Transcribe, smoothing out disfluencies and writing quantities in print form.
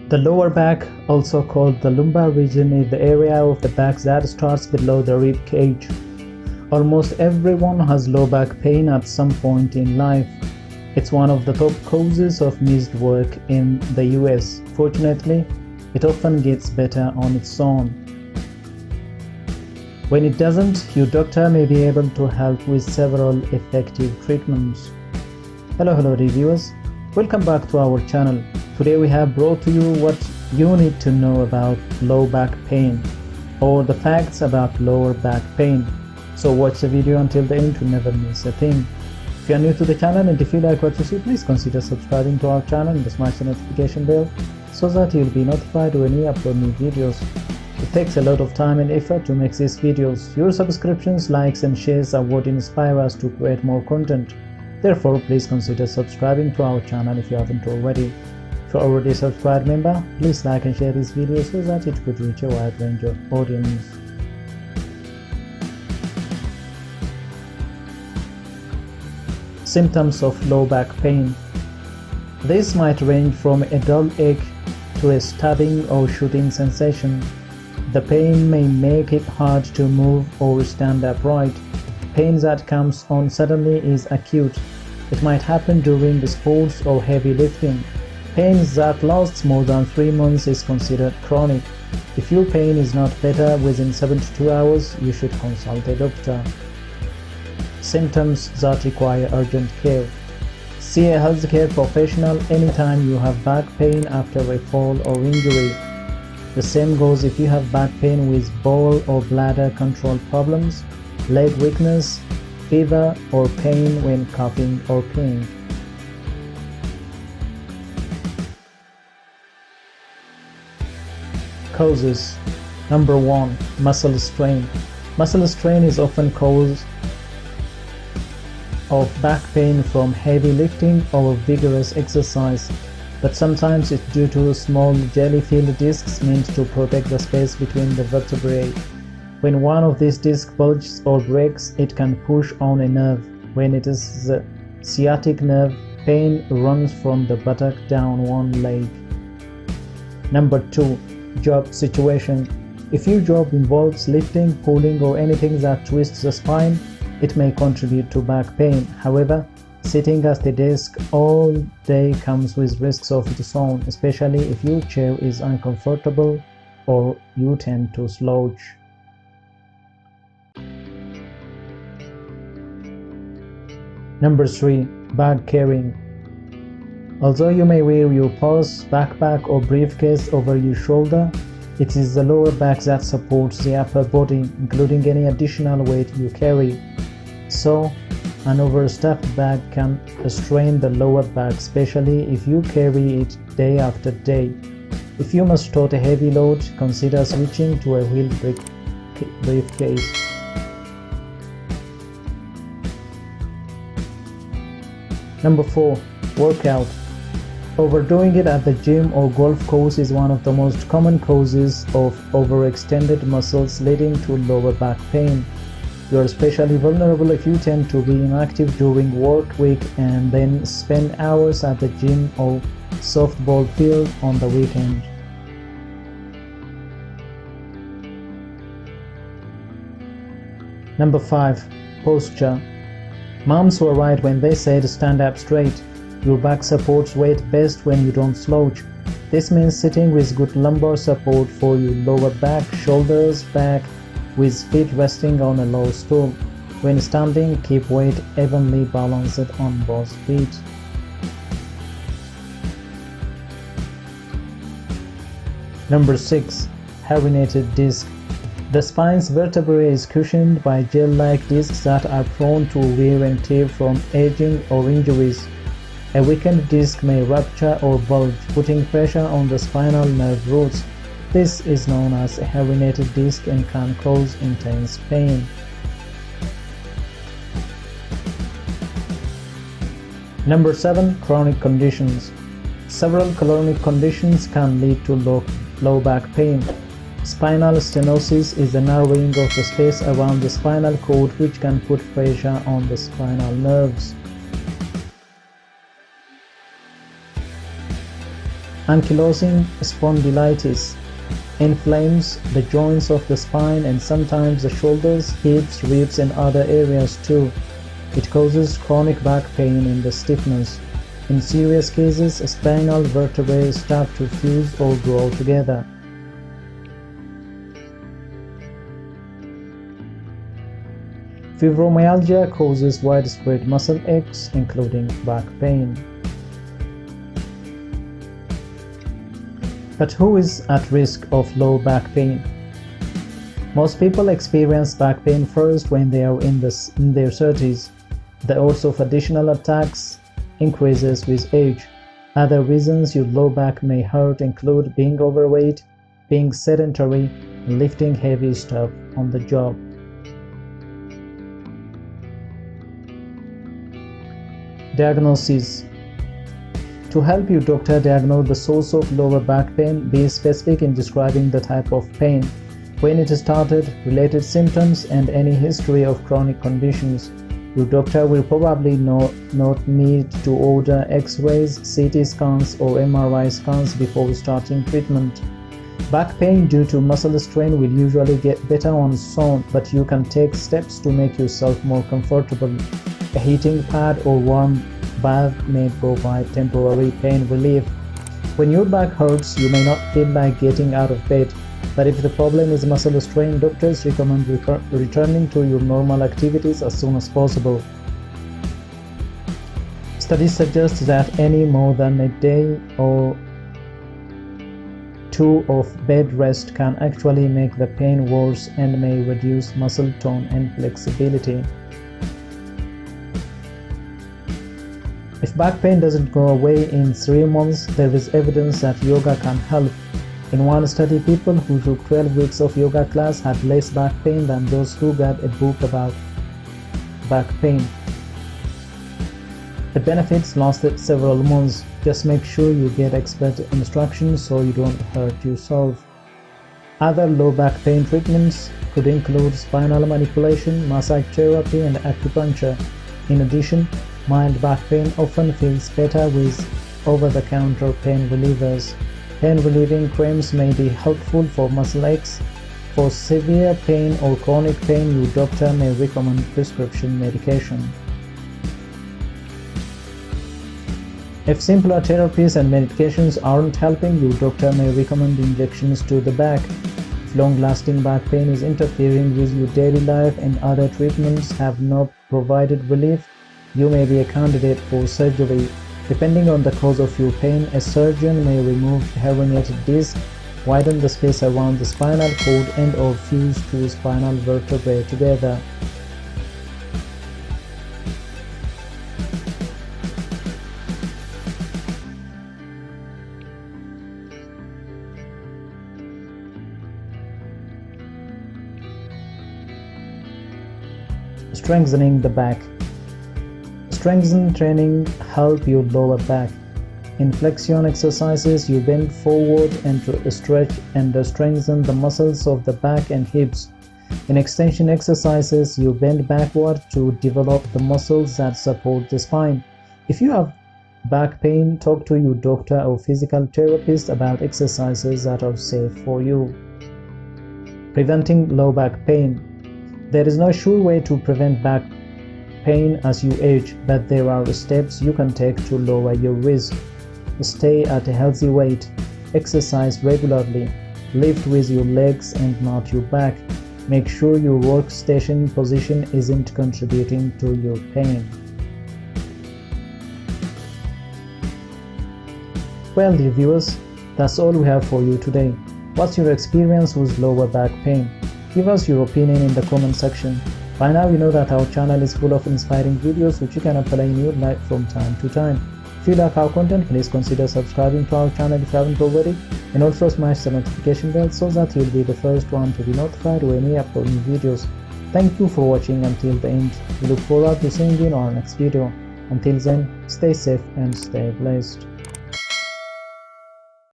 The lower back, also called the lumbar region, is the area of the back that starts below the rib cage. Almost everyone has low back pain at some point in life. It's one of the top causes of missed work in the US. Fortunately, it often gets better on its own. When it doesn't, your doctor may be able to help with several effective treatments. Hello reviewers, welcome back to our channel. Today we have brought to you what you need to know about low back pain, or the facts about lower back pain. So watch the video until the end to never miss a thing. If you are new to the channel and if you like what you see, please consider subscribing to our channel and smash the notification bell so that you'll be notified when we upload new videos. It takes a lot of time and effort to make these videos. Your subscriptions, likes and shares are what inspire us to create more content. Therefore, please consider subscribing to our channel if you haven't already. If you're already a subscribed member, please like and share this video so that it could reach a wide range of audience. Symptoms of low back pain. This might range from a dull ache to a stabbing or shooting sensation. The pain may make it hard to move or stand upright. Pain that comes on suddenly is acute. It might happen during the sports or heavy lifting. Pain that lasts more than 3 months is considered chronic. If your pain is not better within 72 hours, you should consult a doctor. Symptoms that require urgent care. See a healthcare professional anytime you have back pain after a fall or injury. The same goes if you have back pain with bowel or bladder control problems, leg weakness, fever, or pain when coughing or peeing. Causes. Number 1. Muscle strain. Muscle strain is often cause of back pain from heavy lifting or vigorous exercise, but sometimes it's due to small jelly-filled discs meant to protect the space between the vertebrae. When one of these discs bulges or breaks, it can push on a nerve. When it is the sciatic nerve, pain runs from the buttock down one leg. Number 2. Job situation. If your job involves lifting, pulling, or anything that twists the spine, it may contribute to back pain. However, sitting at the desk all day comes with risks of its own, especially if your chair is uncomfortable or you tend to slouch. Number 3. Bag carrying. Although you may wear your purse, backpack, or briefcase over your shoulder, it is the lower back that supports the upper body, including any additional weight you carry. So, an overstuffed bag can strain the lower back, especially if you carry it day after day. If you must tote a heavy load, consider switching to a wheeled briefcase. Number 4. Workout. Overdoing it at the gym or golf course is one of the most common causes of overextended muscles leading to lower back pain. You are especially vulnerable if you tend to be inactive during work week and then spend hours at the gym or softball field on the weekend. Number 5. Posture. Moms were right when they said stand up straight. Your back supports weight best when you don't slouch. This means sitting with good lumbar support for your lower back, shoulders back, with feet resting on a low stool. When standing, keep weight evenly balanced on both feet. Number 6. Herniated disc. The spine's vertebrae is cushioned by gel-like discs that are prone to wear and tear from aging or injuries. A weakened disc may rupture or bulge, putting pressure on the spinal nerve roots. This is known as a herniated disc and can cause intense pain. Number 7. Chronic conditions. Several chronic conditions can lead to low back pain. Spinal stenosis is the narrowing of the space around the spinal cord, which can put pressure on the spinal nerves. Ankylosing spondylitis inflames the joints of the spine and sometimes the shoulders, hips, ribs, and other areas too. It causes chronic back pain and the stiffness. In serious cases, spinal vertebrae start to fuse or grow together. Fibromyalgia causes widespread muscle aches, including back pain. But who is at risk of low back pain? Most people experience back pain first when they are in their 30s. The odds of additional attacks increases with age. Other reasons your low back may hurt include being overweight, being sedentary, and lifting heavy stuff on the job. Diagnosis. To help your doctor diagnose the source of lower back pain, be specific in describing the type of pain, when it started, related symptoms, and any history of chronic conditions. Your doctor will probably not need to order X-rays, CT scans, or MRI scans before starting treatment. Back pain due to muscle strain will usually get better on its own, but you can take steps to make yourself more comfortable. A heating pad or warm bath may provide temporary pain relief. When your back hurts, you may not feel like getting out of bed, but if the problem is muscle strain, doctors recommend returning to your normal activities as soon as possible. Studies suggest that any more than a day or two of bed rest can actually make the pain worse and may reduce muscle tone and flexibility. If back pain doesn't go away in 3 months, there is evidence that yoga can help. In one study, people who took 12 weeks of yoga class had less back pain than those who got a book about back pain. The benefits lasted several months. Just make sure you get expert instructions so you don't hurt yourself. Other low back pain treatments could include spinal manipulation, massage therapy, and acupuncture. In addition, mild back pain often feels better with over-the-counter pain relievers. Pain-relieving creams may be helpful for muscle aches. For severe pain or chronic pain, your doctor may recommend prescription medication. If simpler therapies and medications aren't helping, your doctor may recommend injections to the back. If long-lasting back pain is interfering with your daily life and other treatments have not provided relief, you may be a candidate for surgery. Depending on the cause of your pain, a surgeon may remove herniated disc, widen the space around the spinal cord, and/or fuse two spinal vertebrae together. Strengthening the back. Strength training help your lower back. In flexion exercises, you bend forward and stretch and strengthen the muscles of the back and hips. In extension exercises, you bend backward to develop the muscles that support the spine. If you have back pain, talk to your doctor or physical therapist about exercises that are safe for you. Preventing low back pain. There is no sure way to prevent back pain as you age, but there are steps you can take to lower your risk. Stay at a healthy weight, exercise regularly, lift with your legs and not your back. Make sure your workstation position isn't contributing to your pain. Well, dear viewers, that's all we have for you today. What's your experience with lower back pain? Give us your opinion in the comment section. By now you know that our channel is full of inspiring videos which you can apply in your life from time to time. If you like our content, please consider subscribing to our channel if you haven't already, and also smash the notification bell so that you'll be the first one to be notified when we upload new videos. Thank you for watching until the end. We look forward to seeing you in our next video. Until then, stay safe and stay blessed.